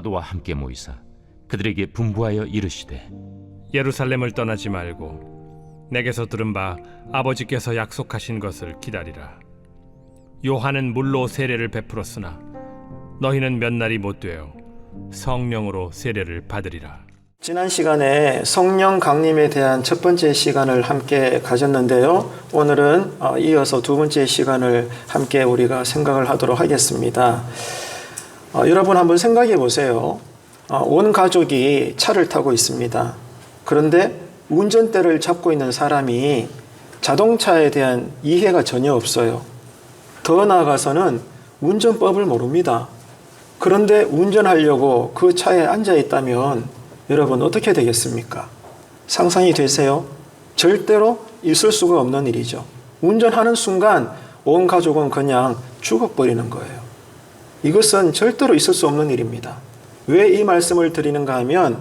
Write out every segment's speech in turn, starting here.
사도와 함께 모이사 그들에게 분부하여 이르시되 예루살렘을 떠나지 말고 내게서 들은 바 아버지께서 약속하신 것을 기다리라. 요한은 물로 세례를 베풀었으나 너희는 몇 날이 못 되어 성령으로 세례를 받으리라. 지난 시간에 성령 강림에 대한 첫 번째 시간을 함께 가졌는데요. 오늘은 이어서 두 번째 시간을 함께 우리가 생각을 하도록 하겠습니다. 여러분 한번 생각해 보세요. 온 가족이 차를 타고 있습니다. 그런데 운전대를 잡고 있는 사람이 자동차에 대한 이해가 전혀 없어요. 더 나아가서는 운전법을 모릅니다. 그런데 운전하려고 그 차에 앉아 있다면 여러분 어떻게 되겠습니까? 상상이 되세요? 절대로 있을 수가 없는 일이죠. 운전하는 순간 온 가족은 그냥 죽어버리는 거예요. 이것은 절대로 있을 수 없는 일입니다. 왜 이 말씀을 드리는가 하면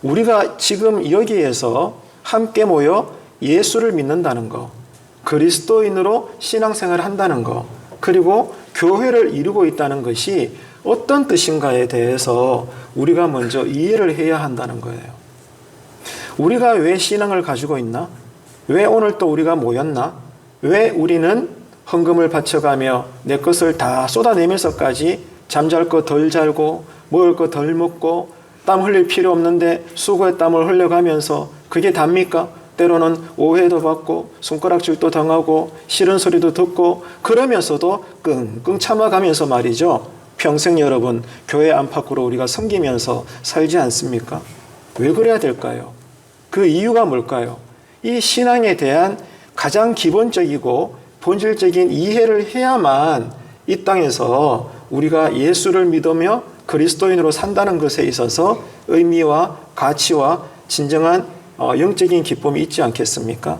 우리가 지금 여기에서 함께 모여 예수를 믿는다는 것, 그리스도인으로 신앙생활을 한다는 것, 그리고 교회를 이루고 있다는 것이 어떤 뜻인가에 대해서 우리가 먼저 이해를 해야 한다는 거예요. 우리가 왜 신앙을 가지고 있나? 왜 오늘 또 우리가 모였나? 왜 우리는 헌금을 바쳐가며 내 것을 다 쏟아내면서까지 잠잘 거 덜 자고 먹을 거 덜 먹고 땀 흘릴 필요 없는데 수고의 땀을 흘려가면서 그게 답니까? 때로는 오해도 받고 손가락질도 당하고 싫은 소리도 듣고 그러면서도 끙끙 참아가면서 말이죠. 평생 여러분 교회 안팎으로 우리가 섬기면서 살지 않습니까? 왜 그래야 될까요? 그 이유가 뭘까요? 이 신앙에 대한 가장 기본적이고 본질적인 이해를 해야만 이 땅에서 우리가 예수를 믿으며 그리스도인으로 산다는 것에 있어서 의미와 가치와 진정한 영적인 기쁨이 있지 않겠습니까?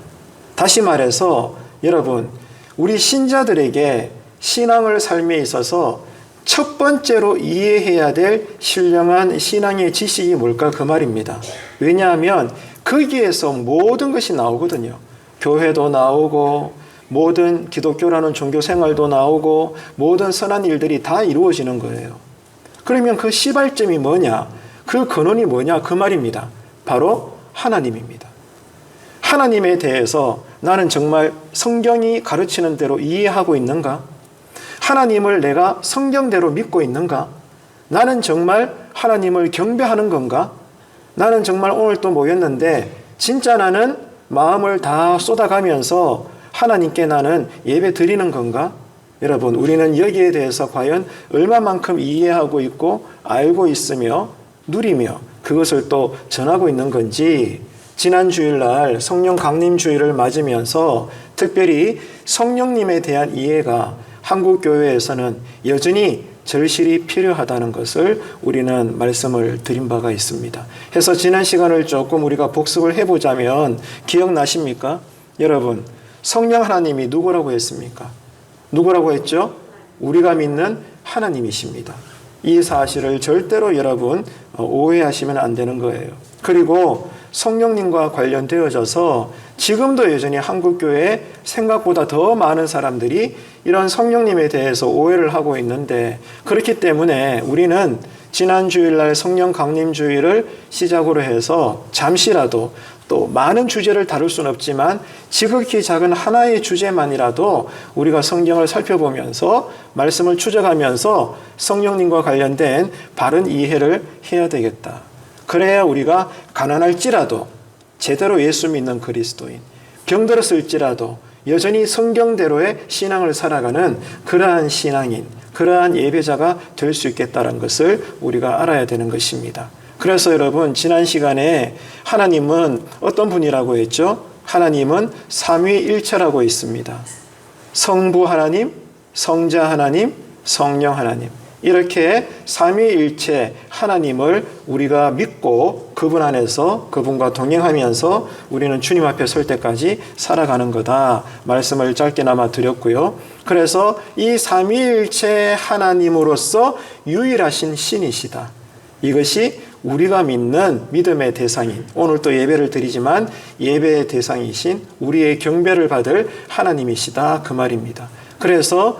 다시 말해서 여러분 우리 신자들에게 신앙을 삶에 있어서 첫 번째로 이해해야 될 신령한 신앙의 지식이 뭘까 그 말입니다. 왜냐하면 거기에서 모든 것이 나오거든요. 교회도 나오고 모든 기독교라는 종교 생활도 나오고 모든 선한 일들이 다 이루어지는 거예요. 그러면 그 시발점이 뭐냐? 그 근원이 뭐냐? 그 말입니다. 바로 하나님입니다. 하나님에 대해서 나는 정말 성경이 가르치는 대로 이해하고 있는가? 하나님을 내가 성경대로 믿고 있는가? 나는 정말 하나님을 경배하는 건가? 나는 정말 오늘 또 모였는데 진짜 나는 마음을 다 쏟아가면서 하나님께 나는 예배 드리는 건가? 여러분 우리는 여기에 대해서 과연 얼마만큼 이해하고 있고 알고 있으며 누리며 그것을 또 전하고 있는 건지 지난 주일날 성령 강림 주일을 맞으면서 특별히 성령님에 대한 이해가 한국 교회에서는 여전히 절실히 필요하다는 것을 우리는 말씀을 드린 바가 있습니다. 해서 지난 시간을 조금 우리가 복습을 해보자면 기억나십니까? 여러분 성령 하나님이 누구라고 했습니까? 누구라고 했죠? 우리가 믿는 하나님이십니다. 이 사실을 절대로 여러분 오해하시면 안 되는 거예요. 그리고 성령님과 관련되어져서 지금도 여전히 한국교회에 생각보다 더 많은 사람들이 이런 성령님에 대해서 오해를 하고 있는데 그렇기 때문에 우리는 지난 주일날 성령 강림 주일을 시작으로 해서 잠시라도 또 많은 주제를 다룰 수는 없지만 지극히 작은 하나의 주제만이라도 우리가 성경을 살펴보면서 말씀을 추적하면서 성령님과 관련된 바른 이해를 해야 되겠다. 그래야 우리가 가난할지라도 제대로 예수 믿는 그리스도인, 병들었을지라도 여전히 성경대로의 신앙을 살아가는 그러한 신앙인, 그러한 예배자가 될 수 있겠다는 것을 우리가 알아야 되는 것입니다. 그래서 여러분 지난 시간에 하나님은 어떤 분이라고 했죠? 하나님은 삼위일체라고 있습니다. 성부 하나님, 성자 하나님, 성령 하나님 이렇게 삼위일체 하나님을 우리가 믿고 그분 안에서 그분과 동행하면서 우리는 주님 앞에 설 때까지 살아가는 거다 말씀을 짧게나마 드렸고요. 그래서 이 삼위일체 하나님으로서 유일하신 신이시다. 이것이 우리가 믿는 믿음의 대상인 오늘 또 예배를 드리지만 예배의 대상이신 우리의 경배를 받을 하나님이시다 그 말입니다. 그래서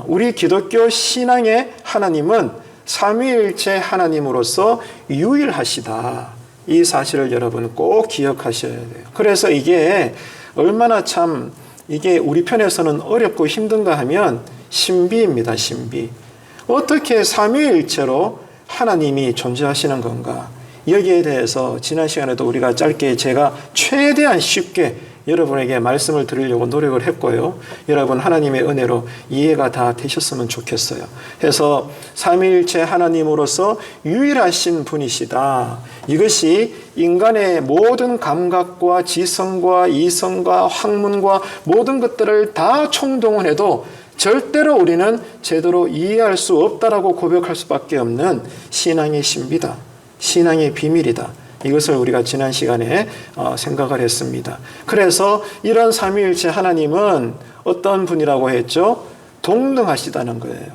우리 기독교 신앙의 하나님은 삼위일체 하나님으로서 유일하시다. 이 사실을 여러분 꼭 기억하셔야 돼요. 그래서 이게 얼마나 참 이게 우리 편에서는 어렵고 힘든가 하면 신비입니다. 신비. 어떻게 삼위일체로 하나님이 존재하시는 건가? 여기에 대해서 지난 시간에도 우리가 짧게 제가 최대한 쉽게 여러분에게 말씀을 드리려고 노력을 했고요. 여러분 하나님의 은혜로 이해가 다 되셨으면 좋겠어요. 그래서 삼위일체 하나님으로서 유일하신 분이시다. 이것이 인간의 모든 감각과 지성과 이성과 학문과 모든 것들을 다 총동원해도 절대로 우리는 제대로 이해할 수 없다라고 고백할 수밖에 없는 신앙의 신비다. 신앙의 비밀이다. 이것을 우리가 지난 시간에 생각을 했습니다. 그래서 이런 삼위일체 하나님은 어떤 분이라고 했죠? 동등하시다는 거예요.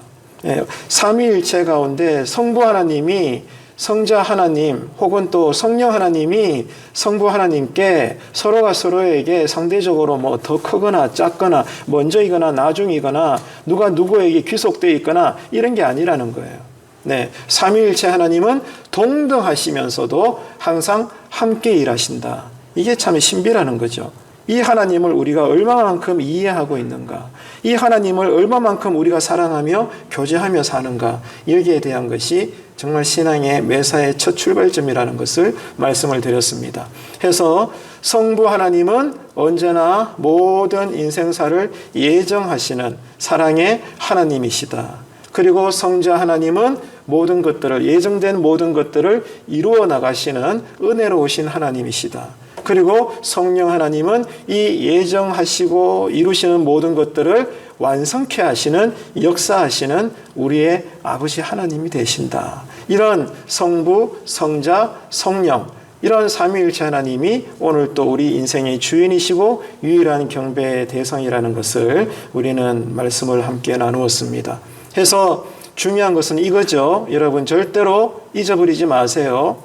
예, 삼위일체 가운데 성부 하나님이 성자 하나님 혹은 또 성령 하나님이 성부 하나님께 서로가 서로에게 상대적으로 뭐 더 크거나 작거나 먼저이거나 나중이거나 누가 누구에게 귀속되어 있거나 이런 게 아니라는 거예요. 네, 삼위일체 하나님은 동등하시면서도 항상 함께 일하신다. 이게 참 신비라는 거죠. 이 하나님을 우리가 얼마만큼 이해하고 있는가, 이 하나님을 얼마만큼 우리가 사랑하며 교제하며 사는가, 여기에 대한 것이 정말 신앙의 매사의 첫 출발점이라는 것을 말씀을 드렸습니다. 해서 성부 하나님은 언제나 모든 인생사를 예정하시는 사랑의 하나님이시다. 그리고 성자 하나님은 모든 것들을, 예정된 모든 것들을 이루어 나가시는 은혜로우신 하나님이시다. 그리고 성령 하나님은 이 예정하시고 이루시는 모든 것들을 완성케 하시는, 역사하시는 우리의 아버지 하나님이 되신다. 이런 성부, 성자, 성령, 이런 삼위일체 하나님이 오늘 또 우리 인생의 주인이시고 유일한 경배의 대상이라는 것을 우리는 말씀을 함께 나누었습니다. 해서 중요한 것은 이거죠. 여러분 절대로 잊어버리지 마세요.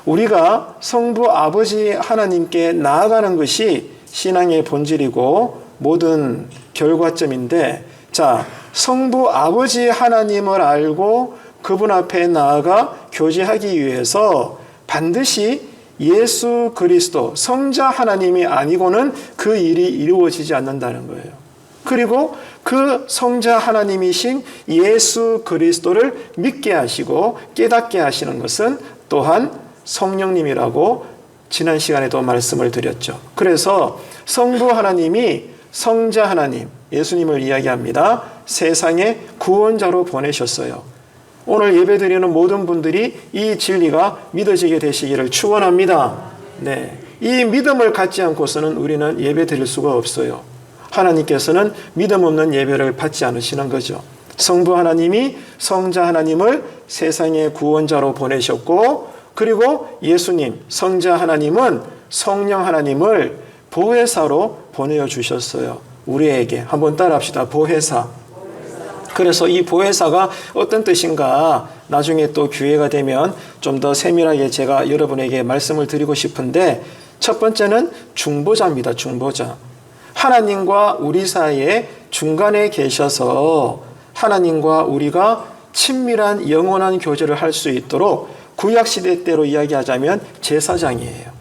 우리가 성부 아버지 하나님께 나아가는 것이 신앙의 본질이고 모든 결과점인데, 자, 성부 아버지 하나님을 알고 그분 앞에 나아가 교제하기 위해서 반드시 예수 그리스도 성자 하나님이 아니고는 그 일이 이루어지지 않는다는 거예요. 그리고 그 성자 하나님이신 예수 그리스도를 믿게 하시고 깨닫게 하시는 것은 또한 성령님이라고 지난 시간에도 말씀을 드렸죠. 그래서 성부 하나님이 성자 하나님, 예수님을 이야기합니다. 세상에 구원자로 보내셨어요. 오늘 예배드리는 모든 분들이 이 진리가 믿어지게 되시기를 축원합니다. 네, 이 믿음을 갖지 않고서는 우리는 예배드릴 수가 없어요. 하나님께서는 믿음 없는 예배를 받지 않으시는 거죠. 성부 하나님이 성자 하나님을 세상의 구원자로 보내셨고, 그리고 예수님, 성자 하나님은 성령 하나님을 보혜사로 보내주셨어요. 우리에게. 한번 따라합시다. 보혜사. 그래서 이 보혜사가 어떤 뜻인가 나중에 또 기회가 되면 좀 더 세밀하게 제가 여러분에게 말씀을 드리고 싶은데, 첫 번째는 중보자입니다. 중보자. 하나님과 우리 사이에 중간에 계셔서 하나님과 우리가 친밀한 영원한 교제를 할 수 있도록 구약시대 때로 이야기하자면 제사장이에요.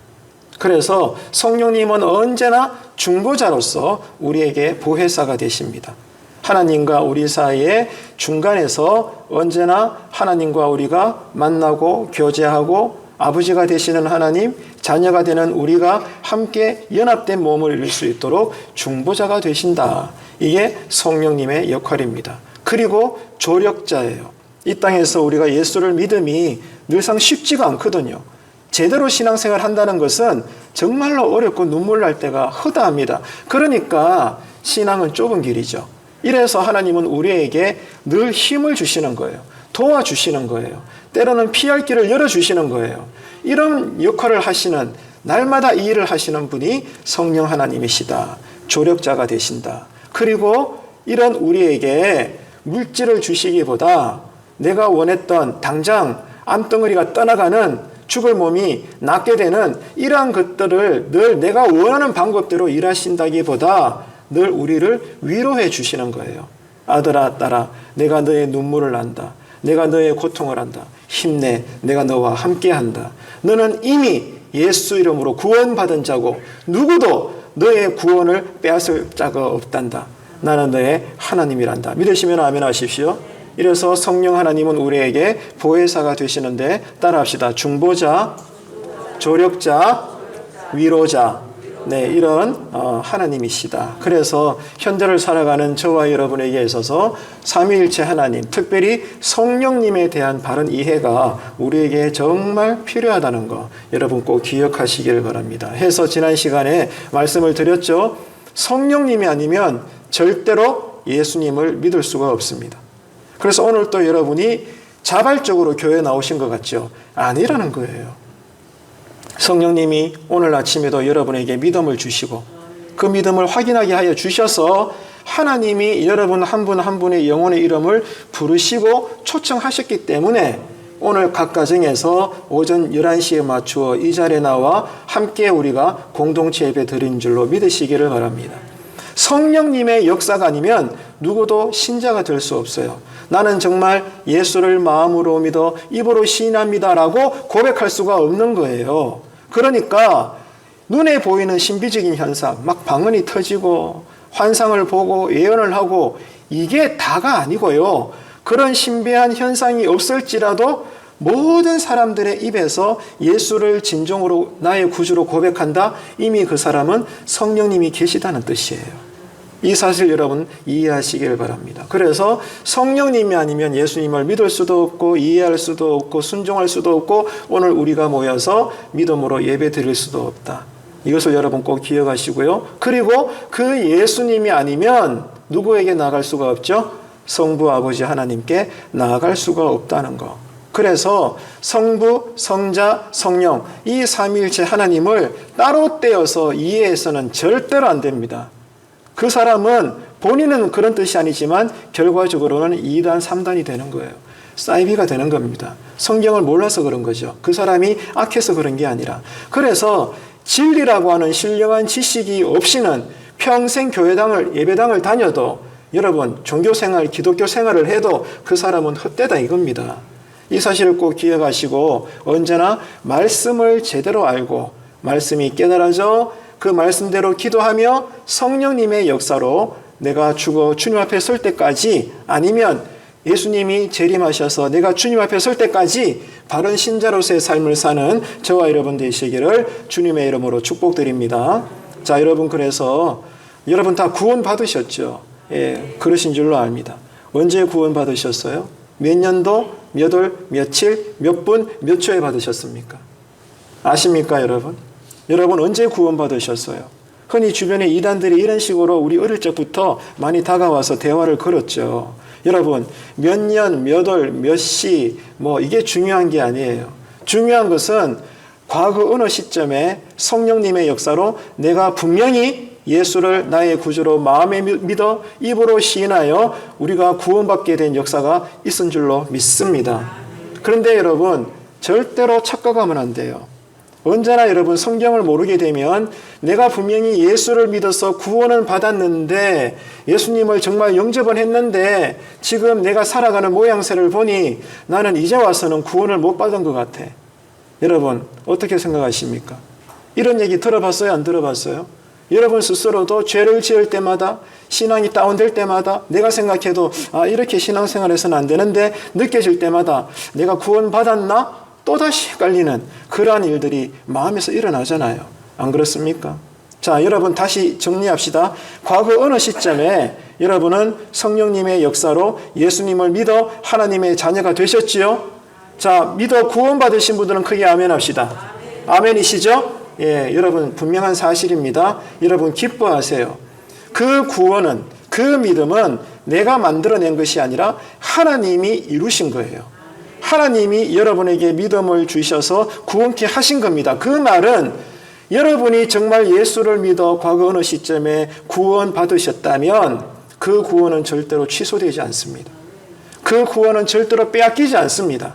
그래서 성령님은 언제나 중보자로서 우리에게 보혜사가 되십니다. 하나님과 우리 사이에 중간에서 언제나 하나님과 우리가 만나고 교제하고 아버지가 되시는 하나님, 자녀가 되는 우리가 함께 연합된 몸을 이룰 수 있도록 중보자가 되신다. 이게 성령님의 역할입니다. 그리고 조력자예요. 이 땅에서 우리가 예수를 믿음이 늘상 쉽지가 않거든요. 제대로 신앙생활 한다는 것은 정말로 어렵고 눈물 날 때가 허다합니다. 그러니까 신앙은 좁은 길이죠. 이래서 하나님은 우리에게 늘 힘을 주시는 거예요. 도와주시는 거예요. 때로는 피할 길을 열어주시는 거예요. 이런 역할을 하시는, 날마다 이 일을 하시는 분이 성령 하나님이시다. 조력자가 되신다. 그리고 이런 우리에게 물질을 주시기보다 내가 원했던 당장 암덩어리가 떠나가는 죽을 몸이 낫게 되는 이러한 것들을 늘 내가 원하는 방법대로 일하신다기보다 늘 우리를 위로해 주시는 거예요. 아들아, 딸아, 내가 너의 눈물을 안다. 내가 너의 고통을 안다. 힘내. 내가 너와 함께한다. 너는 이미 예수 이름으로 구원받은 자고 누구도 너의 구원을 빼앗을 자가 없단다. 나는 너의 하나님이란다. 믿으시면 아멘 하십시오. 이래서 성령 하나님은 우리에게 보혜사가 되시는데 따라합시다. 중보자, 조력자, 위로자. 네, 이런 하나님이시다. 그래서 현대를 살아가는 저와 여러분에게 있어서 삼위일체 하나님, 특별히 성령님에 대한 바른 이해가 우리에게 정말 필요하다는 거 여러분 꼭 기억하시길 바랍니다. 해서 지난 시간에 말씀을 드렸죠. 성령님이 아니면 절대로 예수님을 믿을 수가 없습니다. 그래서 오늘 또 여러분이 자발적으로 교회에 나오신 것 같죠? 아니라는 거예요. 성령님이 오늘 아침에도 여러분에게 믿음을 주시고 그 믿음을 확인하게 하여 주셔서 하나님이 여러분 한 분 한 분의 영혼의 이름을 부르시고 초청하셨기 때문에 오늘 각 가정에서 오전 11시에 맞추어 이 자리에 나와 함께 우리가 공동체 예배 드린 줄로 믿으시기를 바랍니다. 성령님의 역사가 아니면 누구도 신자가 될 수 없어요. 나는 정말 예수를 마음으로 믿어 입으로 시인합니다라고 고백할 수가 없는 거예요. 그러니까 눈에 보이는 신비적인 현상, 막 방언이 터지고 환상을 보고 예언을 하고 이게 다가 아니고요. 그런 신비한 현상이 없을지라도 모든 사람들의 입에서 예수를 진정으로 나의 구주로 고백한다. 이미 그 사람은 성령님이 계시다는 뜻이에요. 이 사실 여러분 이해하시길 바랍니다. 그래서 성령님이 아니면 예수님을 믿을 수도 없고 이해할 수도 없고 순종할 수도 없고 오늘 우리가 모여서 믿음으로 예배 드릴 수도 없다. 이것을 여러분 꼭 기억하시고요. 그리고 그 예수님이 아니면 누구에게 나아갈 수가 없죠? 성부 아버지 하나님께 나아갈 수가 없다는 거. 그래서 성부, 성자, 성령 이 삼위일체 하나님을 따로 떼어서 이해해서는 절대로 안 됩니다. 그 사람은 본인은 그런 뜻이 아니지만 결과적으로는 2단, 3단이 되는 거예요. 사이비가 되는 겁니다. 성경을 몰라서 그런 거죠. 그 사람이 악해서 그런 게 아니라. 그래서 진리라고 하는 신령한 지식이 없이는 평생 교회당을, 예배당을 다녀도 여러분 종교생활, 기독교 생활을 해도 그 사람은 헛되다 이겁니다. 이 사실을 꼭 기억하시고 언제나 말씀을 제대로 알고 말씀이 깨달아져 그 말씀대로 기도하며 성령님의 역사로 내가 죽어 주님 앞에 설 때까지 아니면 예수님이 재림하셔서 내가 주님 앞에 설 때까지 바른 신자로서의 삶을 사는 저와 여러분 되시기를 주님의 이름으로 축복드립니다. 자, 여러분 그래서 여러분 다 구원 받으셨죠? 예, 그러신 줄로 압니다. 언제 구원 받으셨어요? 몇 년도, 몇 월, 며칠, 몇 분, 몇 초에 받으셨습니까? 아십니까, 여러분? 여러분 언제 구원 받으셨어요? 흔히 주변에 이단들이 이런 식으로 우리 어릴 적부터 많이 다가와서 대화를 걸었죠. 여러분 몇 년, 몇 월, 몇 시 이게 중요한 게 아니에요. 중요한 것은 과거 어느 시점에 성령님의 역사로 내가 분명히 예수를 나의 구주로 마음에 믿어 입으로 시인하여 우리가 구원받게 된 역사가 있은 줄로 믿습니다. 그런데 여러분 절대로 착각하면 안 돼요. 언제나 여러분 성경을 모르게 되면 내가 분명히 예수를 믿어서 구원은 받았는데 예수님을 정말 영접은 했는데 지금 내가 살아가는 모양새를 보니 나는 이제 와서는 구원을 못 받은 것 같아. 여러분 어떻게 생각하십니까? 이런 얘기 들어봤어요? 안 들어봤어요? 여러분 스스로도 죄를 지을 때마다 신앙이 다운될 때마다 내가 생각해도 이렇게 신앙생활해서는 안 되는데 느껴질 때마다 내가 구원받았나? 또다시 헷갈리는 그러한 일들이 마음에서 일어나잖아요. 안 그렇습니까? 자, 여러분 다시 정리합시다. 과거 어느 시점에 여러분은 성령님의 역사로 예수님을 믿어 하나님의 자녀가 되셨지요? 자, 믿어 구원받으신 분들은 크게 아멘 합시다. 아멘이시죠? 예, 여러분 분명한 사실입니다. 여러분 기뻐하세요. 그 구원은, 그 믿음은 내가 만들어낸 것이 아니라 하나님이 이루신 거예요. 하나님이 여러분에게 믿음을 주셔서 구원케 하신 겁니다. 그 말은 여러분이 정말 예수를 믿어 과거 어느 시점에 구원 받으셨다면 그 구원은 절대로 취소되지 않습니다. 그 구원은 절대로 빼앗기지 않습니다.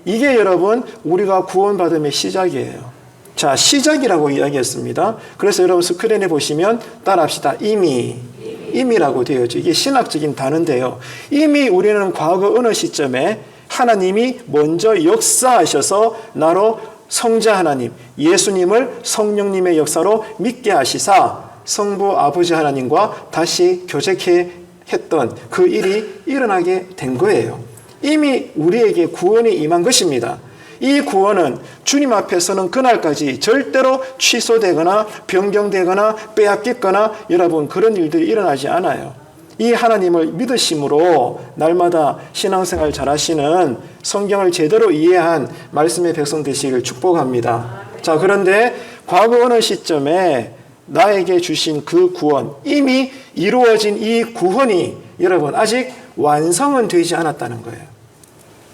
이게 여러분 우리가 구원받음의 시작이에요. 자, 시작이라고 이야기했습니다. 그래서 여러분 스크린에 보시면 따라합시다. 이미라고 되어 있죠. 이게 신학적인 단어인데요. 이미 우리는 과거 어느 시점에 하나님이 먼저 역사하셔서 나로 성자 하나님, 예수님을 성령님의 역사로 믿게 하시사 성부 아버지 하나님과 다시 교제케 했던 그 일이 일어나게 된 거예요. 이미 우리에게 구원이 임한 것입니다. 이 구원은 주님 앞에서는 그날까지 절대로 취소되거나 변경되거나 빼앗겼거나 여러분 그런 일들이 일어나지 않아요. 이 하나님을 믿으심으로 날마다 신앙생활 잘하시는 성경을 제대로 이해한 말씀의 백성 되시기를 축복합니다. 자, 그런데 과거 어느 시점에 나에게 주신 그 구원, 이미 이루어진 이 구원이 여러분 아직 완성은 되지 않았다는 거예요.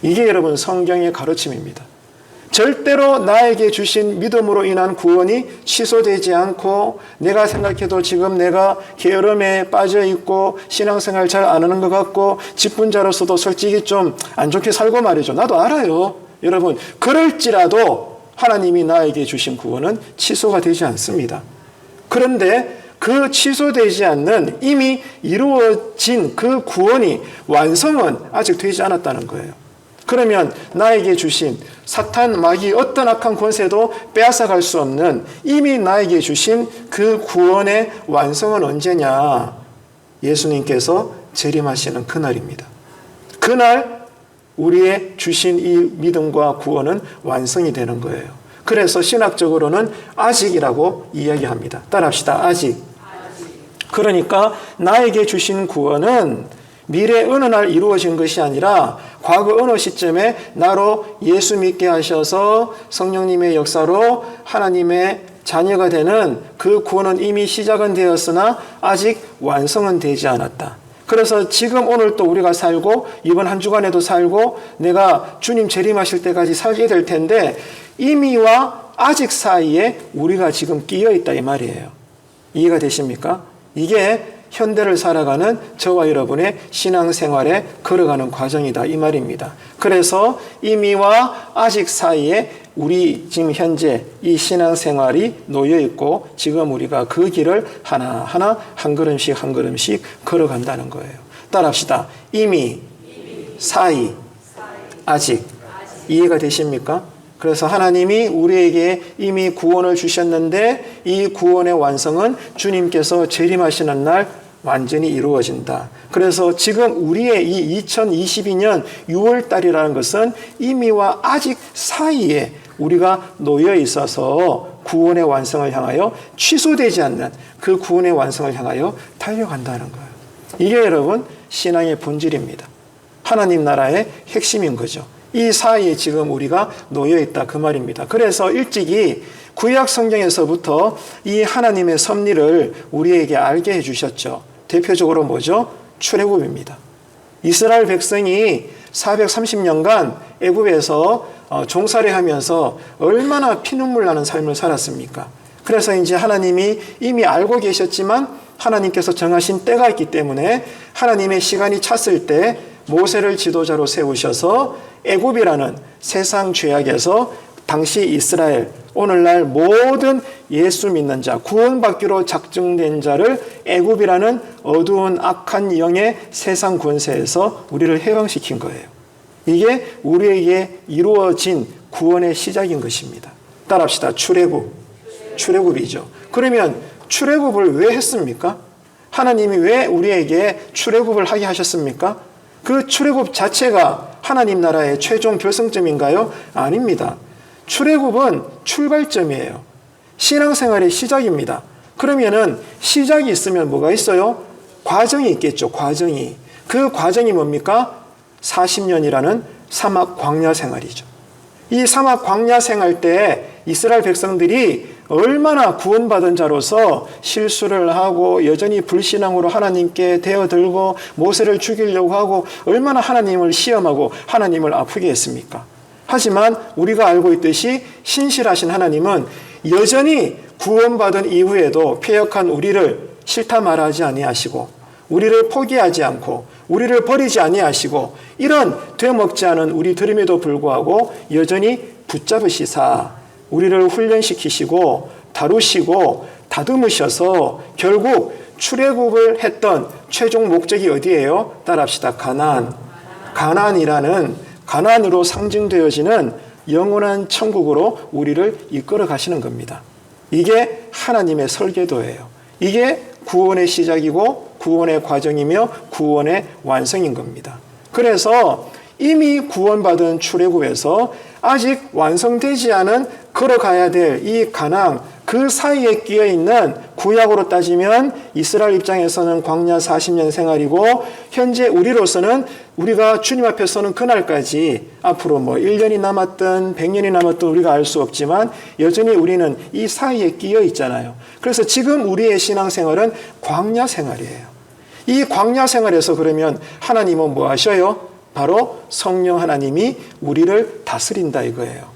이게 여러분 성경의 가르침입니다. 절대로 나에게 주신 믿음으로 인한 구원이 취소되지 않고 내가 생각해도 지금 내가 게으름에 빠져 있고 신앙생활 잘 안 하는 것 같고 직분자로서도 솔직히 좀 안 좋게 살고 말이죠. 나도 알아요. 여러분 그럴지라도 하나님이 나에게 주신 구원은 취소가 되지 않습니다. 그런데 그 취소되지 않는 이미 이루어진 그 구원이 완성은 아직 되지 않았다는 거예요. 그러면 나에게 주신 사탄, 마귀, 어떤 악한 권세도 빼앗아갈 수 없는 이미 나에게 주신 그 구원의 완성은 언제냐? 예수님께서 재림하시는 그날입니다. 그날 우리의 주신 이 믿음과 구원은 완성이 되는 거예요. 그래서 신학적으로는 아직이라고 이야기합니다. 따라합시다. 아직. 그러니까 나에게 주신 구원은 미래 어느 날 이루어진 것이 아니라 과거 어느 시점에 나로 예수 믿게 하셔서 성령님의 역사로 하나님의 자녀가 되는 그 구원은 이미 시작은 되었으나 아직 완성은 되지 않았다. 그래서 지금 오늘 또 우리가 살고 이번 한 주간에도 살고 내가 주님 재림하실 때까지 살게 될 텐데 이미와 아직 사이에 우리가 지금 끼어 있다 이 말이에요. 이해가 되십니까? 이게 현대를 살아가는 저와 여러분의 신앙생활에 걸어가는 과정이다 이 말입니다. 그래서 이미와 아직 사이에 우리 지금 현재 이 신앙생활이 놓여 있고 지금 우리가 그 길을 하나하나 한 걸음씩 한 걸음씩 걸어간다는 거예요. 따라합시다. 이미, 사이, 아직. 이해가 되십니까? 그래서 하나님이 우리에게 이미 구원을 주셨는데 이 구원의 완성은 주님께서 재림하시는 날 완전히 이루어진다. 그래서 지금 우리의 이 2022년 6월 달이라는 것은 이미와 아직 사이에 우리가 놓여 있어서 구원의 완성을 향하여 취소되지 않는 그 구원의 완성을 향하여 달려간다는 거예요. 이게 여러분 신앙의 본질입니다. 하나님 나라의 핵심인 거죠. 이 사이에 지금 우리가 놓여 있다 그 말입니다. 그래서 일찍이 구약 성경에서부터 이 하나님의 섭리를 우리에게 알게 해주셨죠. 대표적으로 뭐죠? 출애굽입니다. 이스라엘 백성이 430년간 애굽에서 종살이하면서 얼마나 피눈물 나는 삶을 살았습니까? 그래서 이제 하나님이 이미 알고 계셨지만 하나님께서 정하신 때가 있기 때문에 하나님의 시간이 찼을 때 모세를 지도자로 세우셔서 애굽이라는 세상 죄악에서 당시 이스라엘, 오늘날 모든 예수 믿는 자, 구원받기로 작정된 자를 애굽이라는 어두운 악한 영의 세상 권세에서 우리를 해방시킨 거예요. 이게 우리에게 이루어진 구원의 시작인 것입니다. 따라합시다. 출애굽이죠. 그러면 출애굽을 왜 했습니까? 하나님이 왜 우리에게 출애굽을 하게 하셨습니까? 그 출애굽 자체가 하나님 나라의 최종 결승점인가요? 아닙니다. 출애굽은 출발점이에요. 신앙생활의 시작입니다. 그러면은 시작이 있으면 뭐가 있어요? 과정이 있겠죠. 과정이. 그 과정이 뭡니까? 40년이라는 사막 광야 생활이죠. 이 사막 광야 생활 때 이스라엘 백성들이 얼마나 구원받은 자로서 실수를 하고 여전히 불신앙으로 하나님께 대어들고 모세를 죽이려고 하고 얼마나 하나님을 시험하고 하나님을 아프게 했습니까? 하지만 우리가 알고 있듯이 신실하신 하나님은 여전히 구원받은 이후에도 패역한 우리를 싫다 말하지 아니하시고 우리를 포기하지 않고 우리를 버리지 아니하시고 이런 되먹지 않은 우리들임에도 불구하고 여전히 붙잡으시사 우리를 훈련시키시고 다루시고 다듬으셔서 결국 출애굽을 했던 최종 목적이 어디예요? 따라합시다. 가나안이라는 가나안으로 상징되어지는 영원한 천국으로 우리를 이끌어 가시는 겁니다. 이게 하나님의 설계도예요. 이게 구원의 시작이고 구원의 과정이며 구원의 완성인 겁니다. 그래서 이미 구원받은 출애굽에서 아직 완성되지 않은 걸어가야 될 이 가나안, 그 사이에 끼어 있는 구약으로 따지면 이스라엘 입장에서는 광야 40년 생활이고, 현재 우리로서는 우리가 주님 앞에 서는 그날까지 앞으로 1년이 남았든 100년이 남았든 우리가 알 수 없지만 여전히 우리는 이 사이에 끼어 있잖아요. 그래서 지금 우리의 신앙생활은 광야 생활이에요. 이 광야 생활에서 그러면 하나님은 뭐 하셔요? 바로 성령 하나님이 우리를 다스린다 이거예요.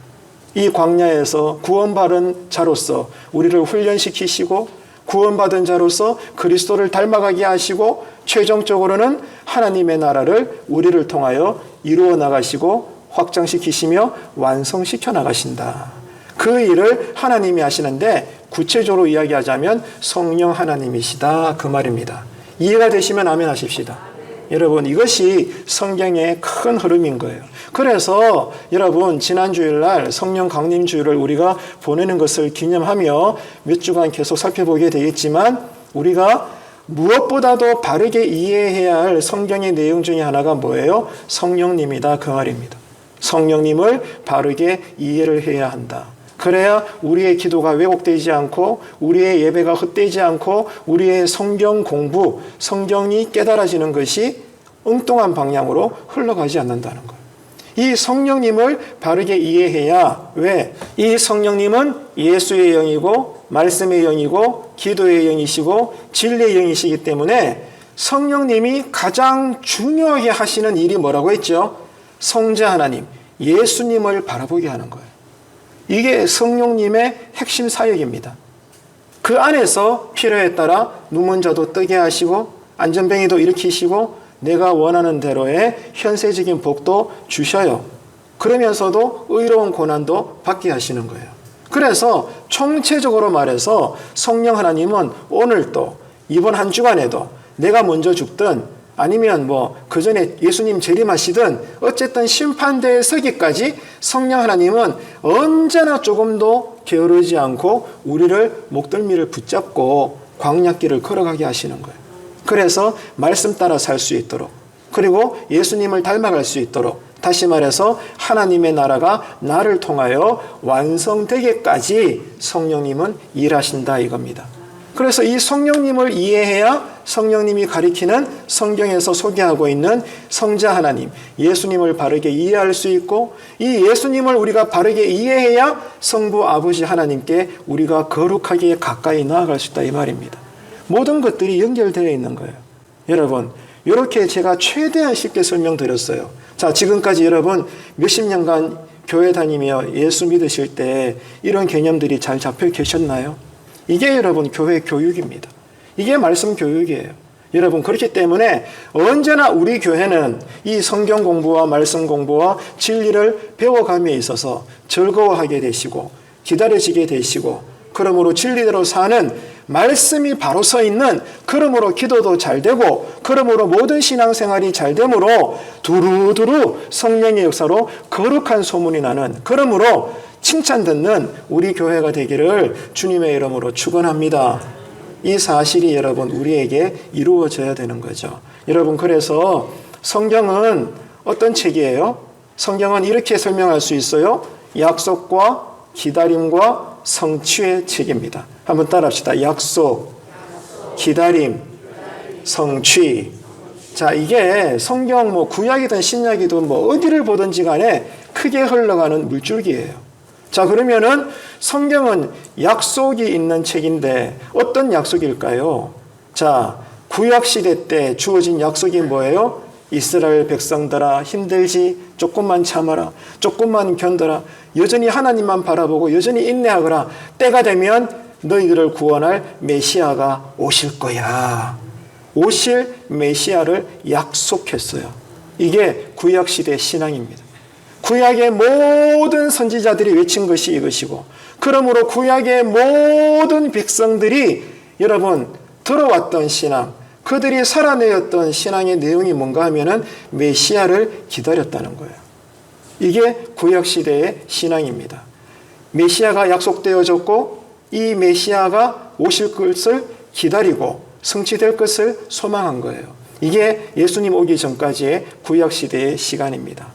이 광야에서 구원받은 자로서 우리를 훈련시키시고, 구원받은 자로서 그리스도를 닮아가게 하시고, 최종적으로는 하나님의 나라를 우리를 통하여 이루어 나가시고 확장시키시며 완성시켜 나가신다. 그 일을 하나님이 하시는데, 구체적으로 이야기하자면 성령 하나님이시다 그 말입니다. 이해가 되시면 아멘 하십시다. 여러분, 이것이 성경의 큰 흐름인 거예요. 그래서 여러분, 지난 주일날 성령 강림 주일을 우리가 보내는 것을 기념하며 몇 주간 계속 살펴보게 되겠지만, 우리가 무엇보다도 바르게 이해해야 할 성경의 내용 중에 하나가 뭐예요? 성령님이다 그 말입니다. 성령님을 바르게 이해를 해야 한다. 그래야 우리의 기도가 왜곡되지 않고, 우리의 예배가 헛되지 않고, 우리의 성경 공부, 성경이 깨달아지는 것이 엉뚱한 방향으로 흘러가지 않는다는 거예요. 이 성령님을 바르게 이해해야, 왜? 이 성령님은 예수의 영이고 말씀의 영이고 기도의 영이시고 진리의 영이시기 때문에 성령님이 가장 중요하게 하시는 일이 뭐라고 했죠? 성자 하나님, 예수님을 바라보게 하는 거예요. 이게 성령님의 핵심 사역입니다. 그 안에서 필요에 따라 눈먼 자도 뜨게 하시고 안전뱅이도 일으키시고 내가 원하는 대로의 현세적인 복도 주셔요. 그러면서도 의로운 고난도 받게 하시는 거예요. 그래서 총체적으로 말해서 성령 하나님은 오늘도, 이번 한 주간에도 내가 먼저 죽든 아니면 그 전에 예수님 재림하시든 어쨌든 심판대에 서기까지 성령 하나님은 언제나 조금도 게으르지 않고 우리를 목덜미를 붙잡고 광야길을 걸어가게 하시는 거예요. 그래서 말씀 따라 살 수 있도록, 그리고 예수님을 닮아갈 수 있도록, 다시 말해서 하나님의 나라가 나를 통하여 완성되기까지 성령님은 일하신다 이겁니다. 그래서 이 성령님을 이해해야 성령님이 가리키는 성경에서 소개하고 있는 성자 하나님, 예수님을 바르게 이해할 수 있고, 이 예수님을 우리가 바르게 이해해야 성부 아버지 하나님께 우리가 거룩하게 가까이 나아갈 수 있다 이 말입니다. 모든 것들이 연결되어 있는 거예요. 여러분, 이렇게 제가 최대한 쉽게 설명드렸어요. 자, 지금까지 여러분 몇십 년간 교회 다니며 예수 믿으실 때 이런 개념들이 잘 잡혀 계셨나요? 이게 여러분 교회 교육입니다. 이게 말씀 교육이에요. 여러분, 그렇기 때문에 언제나 우리 교회는 이 성경 공부와 말씀 공부와 진리를 배워감에 있어서 즐거워하게 되시고 기다려지게 되시고, 그러므로 진리대로 사는, 말씀이 바로 서 있는, 그러므로 기도도 잘 되고, 그러므로 모든 신앙생활이 잘 되므로 두루두루 성령의 역사로 거룩한 소문이 나는, 그러므로 칭찬 듣는 우리 교회가 되기를 주님의 이름으로 축원합니다. 이 사실이 여러분 우리에게 이루어져야 되는 거죠. 여러분, 그래서 성경은 어떤 책이에요? 성경은 이렇게 설명할 수 있어요. 약속과 기다림과 성취의 책입니다. 한번 따라합시다. 약속, 기다림, 성취. 자, 이게 성경 구약이든 신약이든 어디를 보든지 간에 크게 흘러가는 물줄기예요. 자, 그러면은 성경은 약속이 있는 책인데 어떤 약속일까요? 자, 구약시대 때 주어진 약속이 뭐예요? 이스라엘 백성들아, 힘들지, 조금만 참아라, 조금만 견뎌라, 여전히 하나님만 바라보고 여전히 인내하거라, 때가 되면 너희들을 구원할 메시아가 오실 거야. 오실 메시아를 약속했어요. 이게 구약시대 신앙입니다. 구약의 모든 선지자들이 외친 것이 이것이고, 그러므로 구약의 모든 백성들이 여러분 들어왔던 신앙, 그들이 살아내었던 신앙의 내용이 뭔가 하면은 메시아를 기다렸다는 거예요. 이게 구약시대의 신앙입니다. 메시아가 약속되어졌고 이 메시아가 오실 것을 기다리고 성취될 것을 소망한 거예요. 이게 예수님 오기 전까지의 구약시대의 시간입니다.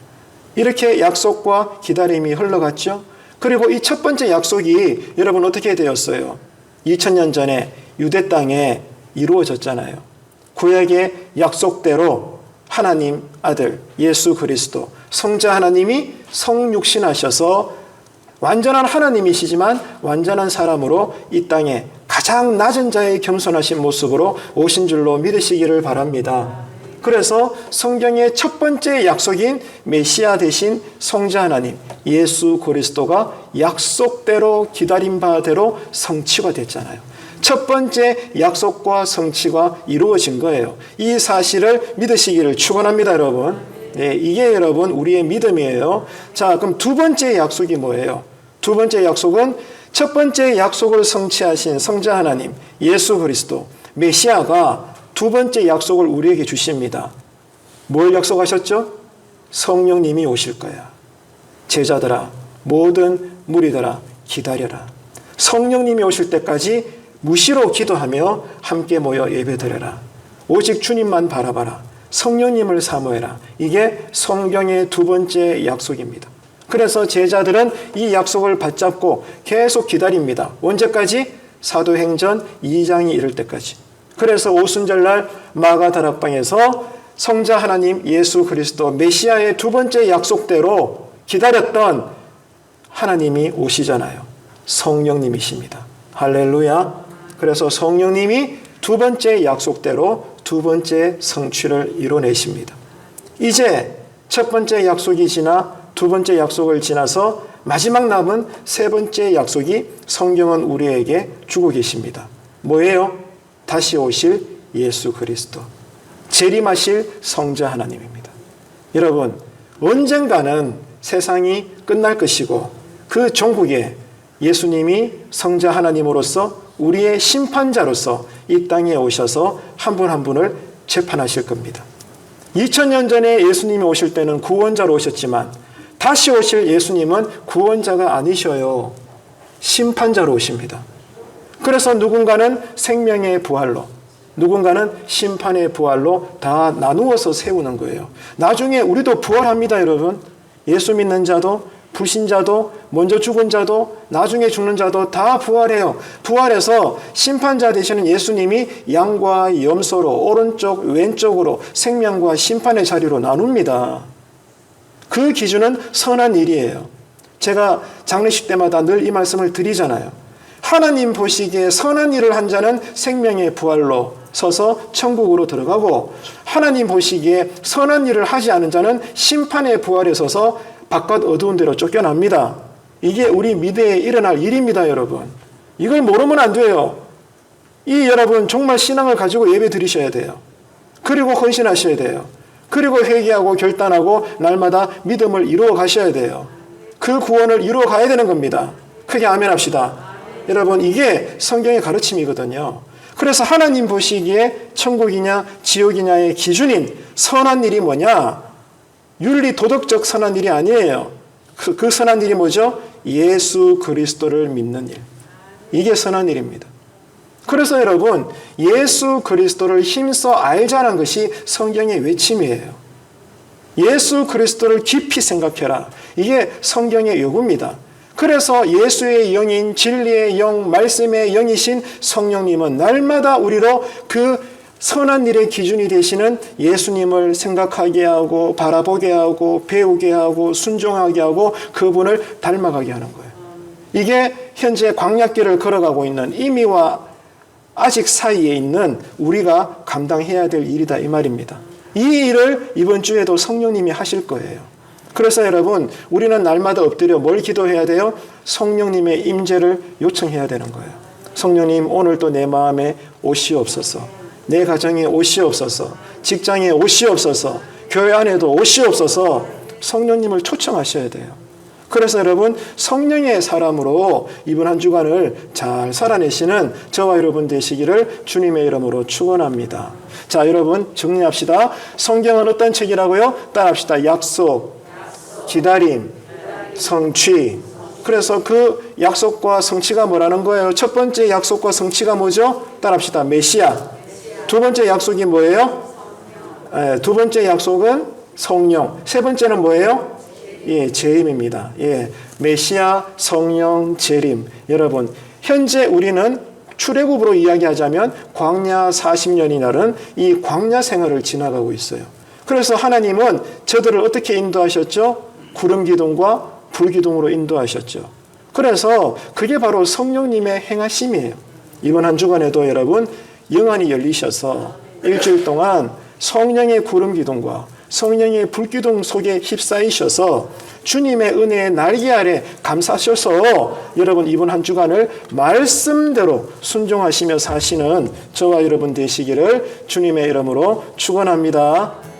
이렇게 약속과 기다림이 흘러갔죠. 그리고 이 첫 번째 약속이 여러분 어떻게 되었어요? 2000년 전에 유대 땅에 이루어졌잖아요. 구약의 약속대로 하나님 아들 예수 그리스도 성자 하나님이 성육신하셔서 완전한 하나님이시지만 완전한 사람으로 이 땅에 가장 낮은 자의 겸손하신 모습으로 오신 줄로 믿으시기를 바랍니다. 그래서 성경의 첫 번째 약속인 메시아 대신 성자 하나님 예수 그리스도가 약속대로 기다린 바대로 성취가 됐잖아요. 첫 번째 약속과 성취가 이루어진 거예요. 이 사실을 믿으시기를 축원합니다, 여러분. 네, 이게 여러분 우리의 믿음이에요. 자, 그럼 두 번째 약속이 뭐예요? 두 번째 약속은 첫 번째 약속을 성취하신 성자 하나님 예수 그리스도 메시아가 두 번째 약속을 우리에게 주십니다. 뭘 약속하셨죠? 성령님이 오실 거야. 제자들아, 모든 무리들아 기다려라. 성령님이 오실 때까지 무시로 기도하며 함께 모여 예배드려라. 오직 주님만 바라봐라. 성령님을 사모해라. 이게 성경의 두 번째 약속입니다. 그래서 제자들은 이 약속을 받잡고 계속 기다립니다. 언제까지? 사도행전 2장이 이를 때까지. 그래서 오순절날 마가다락방에서 성자 하나님 예수 그리스도 메시아의 두 번째 약속대로 기다렸던 하나님이 오시잖아요. 성령님이십니다. 할렐루야. 그래서 성령님이 두 번째 약속대로 두 번째 성취를 이뤄내십니다. 이제 첫 번째 약속이 지나 두 번째 약속을 지나서 마지막 남은 세 번째 약속이 성경은 우리에게 주고 계십니다. 뭐예요? 다시 오실 예수 그리스도. 재림하실 성자 하나님입니다. 여러분, 언젠가는 세상이 끝날 것이고 그 종국에 예수님이 성자 하나님으로서 우리의 심판자로서 이 땅에 오셔서 한 분 한 분을 재판하실 겁니다. 2000년 전에 예수님이 오실 때는 구원자로 오셨지만 다시 오실 예수님은 구원자가 아니셔요. 심판자로 오십니다. 그래서 누군가는 생명의 부활로, 누군가는 심판의 부활로 다 나누어서 세우는 거예요. 나중에 우리도 부활합니다, 여러분. 예수 믿는 자도 불신자도 먼저 죽은 자도 나중에 죽는 자도 다 부활해요. 부활해서 심판자 되시는 예수님이 양과 염소로 오른쪽 왼쪽으로 생명과 심판의 자리로 나눕니다. 그 기준은 선한 일이에요. 제가 장례식 때마다 늘 이 말씀을 드리잖아요. 하나님 보시기에 선한 일을 한 자는 생명의 부활로 서서 천국으로 들어가고 하나님 보시기에 선한 일을 하지 않은 자는 심판의 부활에 서서 바깥 어두운 데로 쫓겨납니다. 이게 우리 미래에 일어날 일입니다, 여러분. 이걸 모르면 안 돼요. 이 여러분 정말 신앙을 가지고 예배 드리셔야 돼요. 그리고 헌신하셔야 돼요. 그리고 회개하고 결단하고 날마다 믿음을 이루어 가셔야 돼요. 그 구원을 이루어 가야 되는 겁니다. 크게 아멘 합시다. 여러분, 이게 성경의 가르침이거든요. 그래서 하나님 보시기에 천국이냐 지옥이냐의 기준인 선한 일이 뭐냐? 윤리 도덕적 선한 일이 아니에요. 그 선한 일이 뭐죠? 예수 그리스도를 믿는 일. 이게 선한 일입니다. 그래서 여러분, 예수 그리스도를 힘써 알자는 것이 성경의 외침이에요. 예수 그리스도를 깊이 생각해라. 이게 성경의 요구입니다. 그래서 예수의 영인, 진리의 영, 말씀의 영이신 성령님은 날마다 우리로 그 선한 일의 기준이 되시는 예수님을 생각하게 하고 바라보게 하고 배우게 하고 순종하게 하고 그분을 닮아가게 하는 거예요. 이게 현재 광야길을 걸어가고 있는 이미와 아직 사이에 있는 우리가 감당해야 될 일이다 이 말입니다. 이 일을 이번 주에도 성령님이 하실 거예요. 그래서 여러분, 우리는 날마다 엎드려 뭘 기도해야 돼요? 성령님의 임재를 요청해야 되는 거예요. 성령님, 오늘도 내 마음에 오시옵소서. 내 가정에 오시옵소서. 직장에 오시옵소서. 교회 안에도 오시옵소서. 성령님을 초청하셔야 돼요. 그래서 여러분, 성령의 사람으로 이번 한 주간을 잘 살아내시는 저와 여러분 되시기를 주님의 이름으로 축원합니다. 자, 여러분 정리합시다. 성경은 어떤 책이라고요? 따라합시다. 약속, 기다림, 성취. 그래서 그 약속과 성취가 뭐라는 거예요? 첫 번째 약속과 성취가 뭐죠? 따라합시다. 메시아. 두 번째 약속이 뭐예요? 두 번째 약속은 성령. 세 번째는 뭐예요? 예, 재림입니다. 예, 메시아, 성령, 재림. 여러분, 현재 우리는 출애굽으로 이야기하자면 광야 40년이라는 이 광야 생활을 지나가고 있어요. 그래서 하나님은 저들을 어떻게 인도하셨죠? 구름 기둥과 불 기둥으로 인도하셨죠. 그래서 그게 바로 성령님의 행하심이에요. 이번 한 주간에도 여러분 영안이 열리셔서 일주일 동안 성령의 구름 기둥과 성령의 불 기둥 속에 휩싸이셔서 주님의 은혜의 날개 아래 감사하셔서 여러분 이번 한 주간을 말씀대로 순종하시며 사시는 저와 여러분 되시기를 주님의 이름으로 축원합니다.